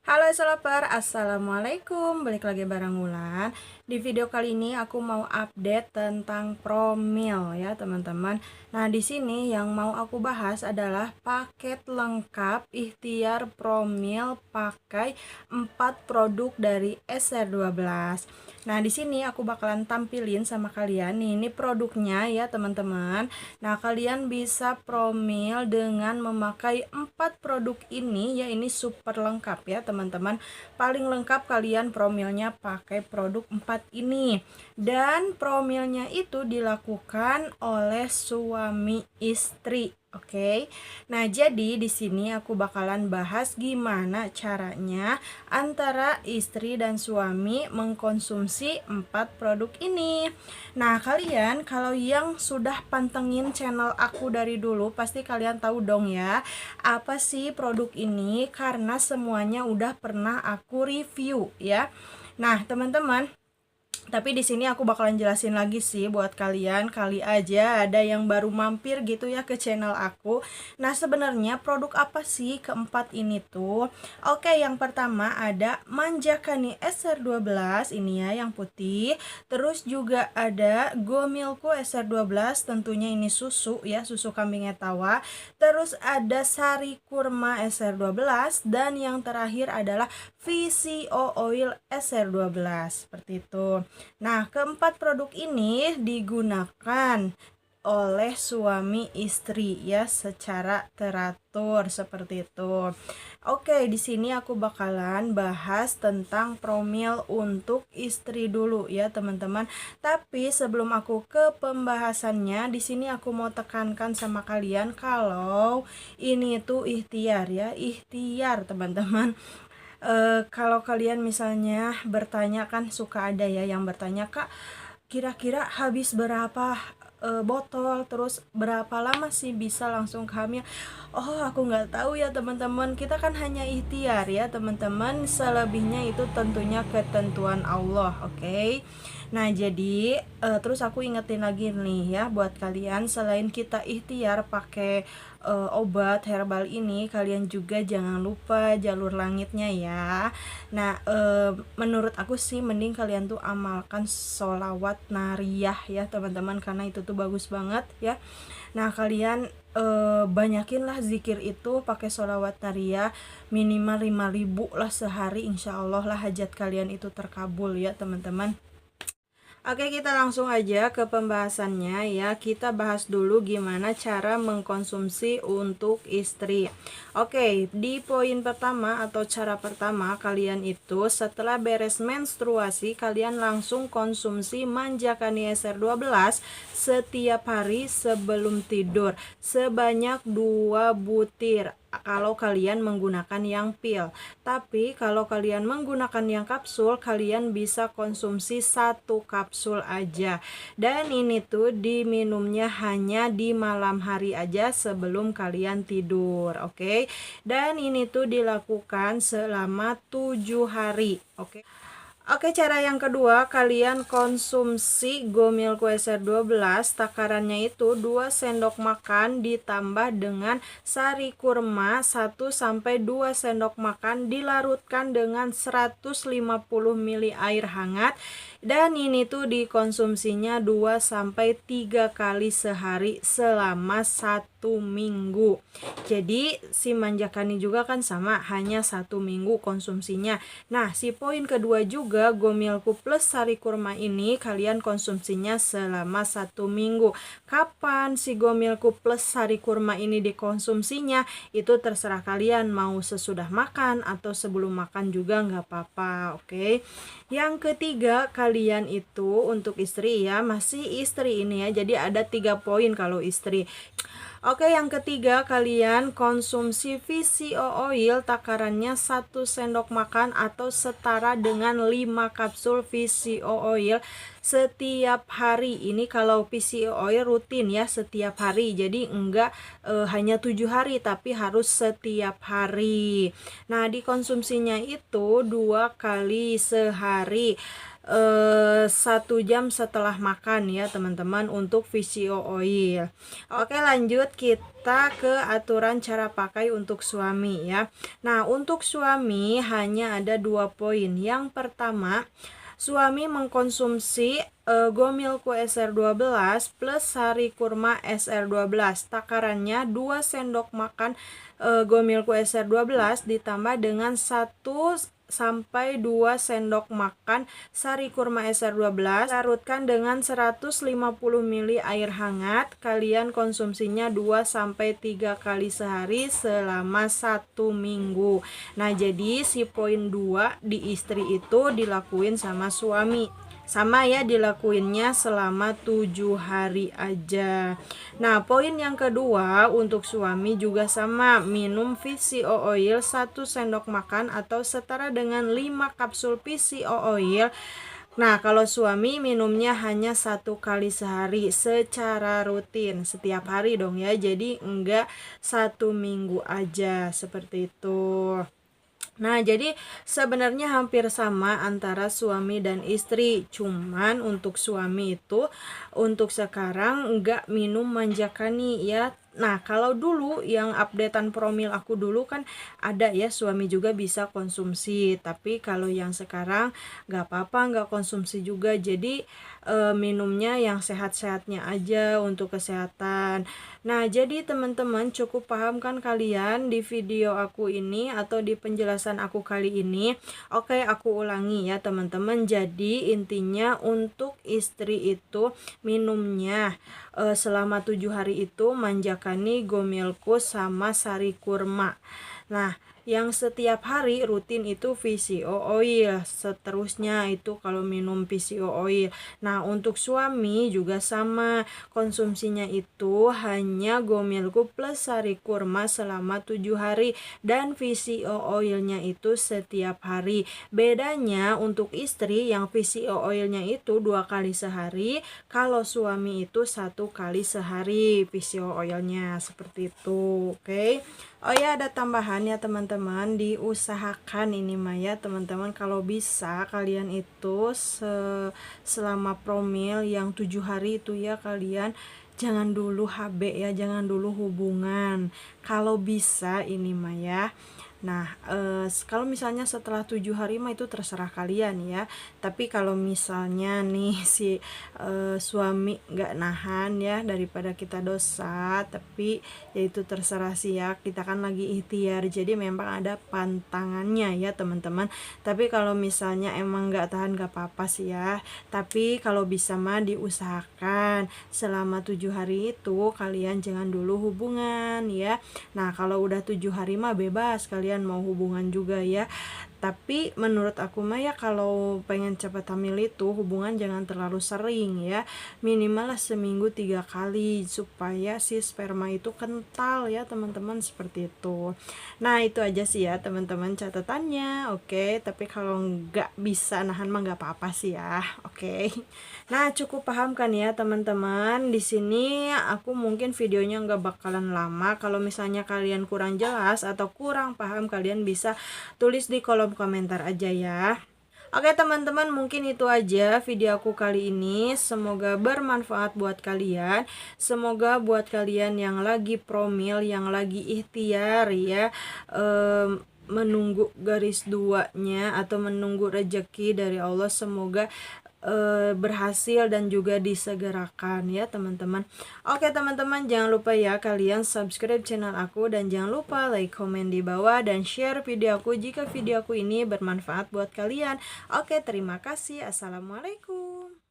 Halo Soloper, Assalamualaikum. Balik lagi bareng Wulan. Di video kali ini aku mau update tentang Promil ya teman-teman. Nah di sini yang mau aku bahas adalah paket lengkap ikhtiar Promil pakai 4 produk dari SR12. Nah di sini aku bakalan tampilin sama kalian nih, ini produknya ya teman-teman. Nah kalian bisa Promil dengan memakai 4 produk ini ya, ini super lengkap ya teman-teman. Paling lengkap kalian promilnya pakai produk 4 ini. Dan promilnya itu dilakukan oleh suami istri. Oke. Nah, jadi di sini aku bakalan bahas gimana caranya antara istri dan suami mengkonsumsi 4 produk ini. Nah, kalian kalau yang sudah pantengin channel aku dari dulu pasti kalian tahu dong ya, apa sih produk ini, karena semuanya udah pernah aku review ya. Nah, teman-teman, tapi di sini aku bakalan jelasin lagi sih buat kalian, kali aja ada yang baru mampir gitu ya ke channel aku. Nah, sebenarnya produk apa sih keempat ini tuh? Oke, yang pertama ada Manjakani SR12 ini ya yang putih. Terus juga ada Gomilko SR12, tentunya ini susu ya, susu kambing etawa. Terus ada Sari Kurma SR12 dan yang terakhir adalah VCO Oil SR12 seperti itu. Nah, keempat produk ini digunakan oleh suami istri ya secara teratur seperti itu. Oke, di sini aku bakalan bahas tentang promil untuk istri dulu ya, teman-teman. Tapi sebelum aku ke pembahasannya, di sini aku mau tekankan sama kalian kalau ini tuh ikhtiar ya, ikhtiar teman-teman. Kalau kalian misalnya bertanya, kan suka ada ya yang bertanya, Kak, kira-kira habis berapa botol, terus berapa lama sih bisa langsung hamil? Oh, aku nggak tahu ya teman-teman, kita kan hanya ikhtiar ya teman-teman, selebihnya itu tentunya ketentuan Allah, oke? Nah jadi terus aku ingetin lagi nih ya buat kalian, selain kita ikhtiar pakai obat herbal ini, kalian juga jangan lupa jalur langitnya ya. Nah, menurut aku sih mending kalian tuh amalkan sholawat nariyah ya teman-teman, karena itu tuh bagus banget ya. Nah, kalian banyakin lah zikir itu, pakai sholawat nariyah minimal 5.000 lah sehari, insya Allah lah hajat kalian itu terkabul ya teman-teman. Oke, kita langsung aja ke pembahasannya ya. Kita bahas dulu gimana cara mengkonsumsi untuk istri. Oke, di poin pertama atau cara pertama, kalian itu setelah beres menstruasi, kalian langsung konsumsi Manjakani SR12 setiap hari sebelum tidur sebanyak 2 butir kalau kalian menggunakan yang pil. Tapi kalau kalian menggunakan yang kapsul, kalian bisa konsumsi 1 kapsul aja. Dan ini tuh diminumnya hanya di malam hari aja sebelum kalian tidur, oke? Dan ini tuh dilakukan selama 7 hari, oke? Oke, cara yang kedua, kalian konsumsi Gomilko SR12, takarannya itu 2 sendok makan ditambah dengan sari kurma 1-2 sendok makan dilarutkan dengan 150 ml air hangat, dan ini tuh dikonsumsinya 2-3 kali sehari selama 1 minggu. Jadi si Manjakani juga kan sama, hanya 1 minggu konsumsinya. Nah, si poin kedua juga, Gomilko plus sari kurma ini kalian konsumsinya selama 1 minggu. Kapan si Gomilko plus sari kurma ini dikonsumsinya? Itu terserah kalian, mau sesudah makan atau sebelum makan juga nggak apa-apa, oke? Yang ketiga, kalian itu untuk istri ya, masih istri ini ya, jadi ada 3 poin kalau istri. Oke, yang ketiga, kalian konsumsi VCO oil, takarannya 1 sendok makan atau setara dengan 5 kapsul VCO oil setiap hari. Ini kalau VCO oil rutin ya, setiap hari. Jadi enggak hanya 7 hari, tapi harus setiap hari. Nah, dikonsumsinya itu 2 kali sehari. 1 jam setelah makan ya teman-teman untuk VCO oil. Oke, lanjut kita ke aturan cara pakai untuk suami ya. Nah, untuk suami hanya ada 2 poin. Yang pertama, suami mengkonsumsi Gomilko SR12 plus sari kurma SR12. Takarannya 2 sendok makan Gomilko SR12 ditambah dengan 1 sampai 2 sendok makan sari kurma SR12. Larutkan dengan 150 ml air hangat. Kalian konsumsinya 2 sampai 3 kali sehari selama 1 minggu. Nah, jadi si poin 2 di istri itu dilakuin sama suami. Sama ya, dilakuinnya selama 7 hari aja. Nah, poin yang kedua untuk suami juga sama, minum VCO oil 1 sendok makan atau setara dengan 5 kapsul VCO oil. Nah, kalau suami minumnya hanya 1 kali sehari secara rutin, setiap hari dong ya, jadi enggak 1 minggu aja, seperti itu. Nah, jadi sebenarnya hampir sama antara suami dan istri. Cuman untuk suami itu untuk sekarang enggak minum manjakani ya. Nah, kalau dulu yang updatean promil aku dulu kan ada ya, suami juga bisa konsumsi. Tapi kalau yang sekarang enggak apa-apa, enggak konsumsi juga. Jadi minumnya yang sehat-sehatnya aja untuk kesehatan. Nah, jadi teman-teman cukup paham kan kalian di video aku ini atau di penjelasan aku kali ini? Oke, aku ulangi ya teman-teman. Jadi intinya untuk istri itu minumnya selama 7 hari itu manjakani, Gomilko sama sari kurma. Nah, yang setiap hari rutin itu VCO oil. Seterusnya itu kalau minum VCO oil. Nah, untuk suami juga sama. Konsumsinya itu hanya Gomilko plus sari kurma selama 7 hari. Dan VCO oilnya itu setiap hari. Bedanya untuk istri yang VCO oilnya itu 2 kali sehari. Kalau suami itu 1 kali sehari VCO oilnya. Seperti itu. Oke. Oh ya, ada tambahan ya teman-teman, diusahakan ini Maya teman-teman, kalau bisa kalian itu selama promil yang 7 hari itu ya, kalian jangan dulu HB ya, jangan dulu hubungan kalau bisa ini Maya. Nah, kalau misalnya setelah 7 hari mah itu terserah kalian ya. Tapi kalau misalnya nih si suami nggak nahan ya, daripada kita dosa, tapi ya itu terserah sih ya. Kita kan lagi ikhtiar, jadi memang ada pantangannya ya teman-teman. Tapi kalau misalnya emang nggak tahan nggak apa-apa sih ya. Tapi kalau bisa mah diusahakan selama 7 hari itu kalian jangan dulu hubungan ya. Nah, kalau udah 7 hari mah bebas kalian mau hubungan juga ya. Tapi menurut aku mah ya, kalau pengen cepat hamil itu hubungan jangan terlalu sering ya, minimal lah seminggu 3 kali supaya si sperma itu kental ya teman-teman, seperti itu. Nah, itu aja sih ya teman-teman catatannya. Oke, tapi kalau nggak bisa nahan mah nggak apa-apa sih ya. Oke. Nah, cukup paham kan ya teman-teman. Di sini aku mungkin videonya nggak bakalan lama. Kalau misalnya kalian kurang jelas atau kurang paham, kalian bisa tulis di kolom komentar aja ya. Oke teman-teman, mungkin itu aja video aku kali ini. Semoga bermanfaat buat kalian. Semoga buat kalian yang lagi promil, yang lagi ikhtiar ya, menunggu garis duanya atau menunggu rejeki dari Allah, semoga berhasil dan juga disegerakan ya teman-teman. Oke teman-teman, jangan lupa ya kalian subscribe channel aku, dan jangan lupa like, komen di bawah, dan share video aku jika video aku ini bermanfaat buat kalian. Oke, terima kasih. Assalamualaikum.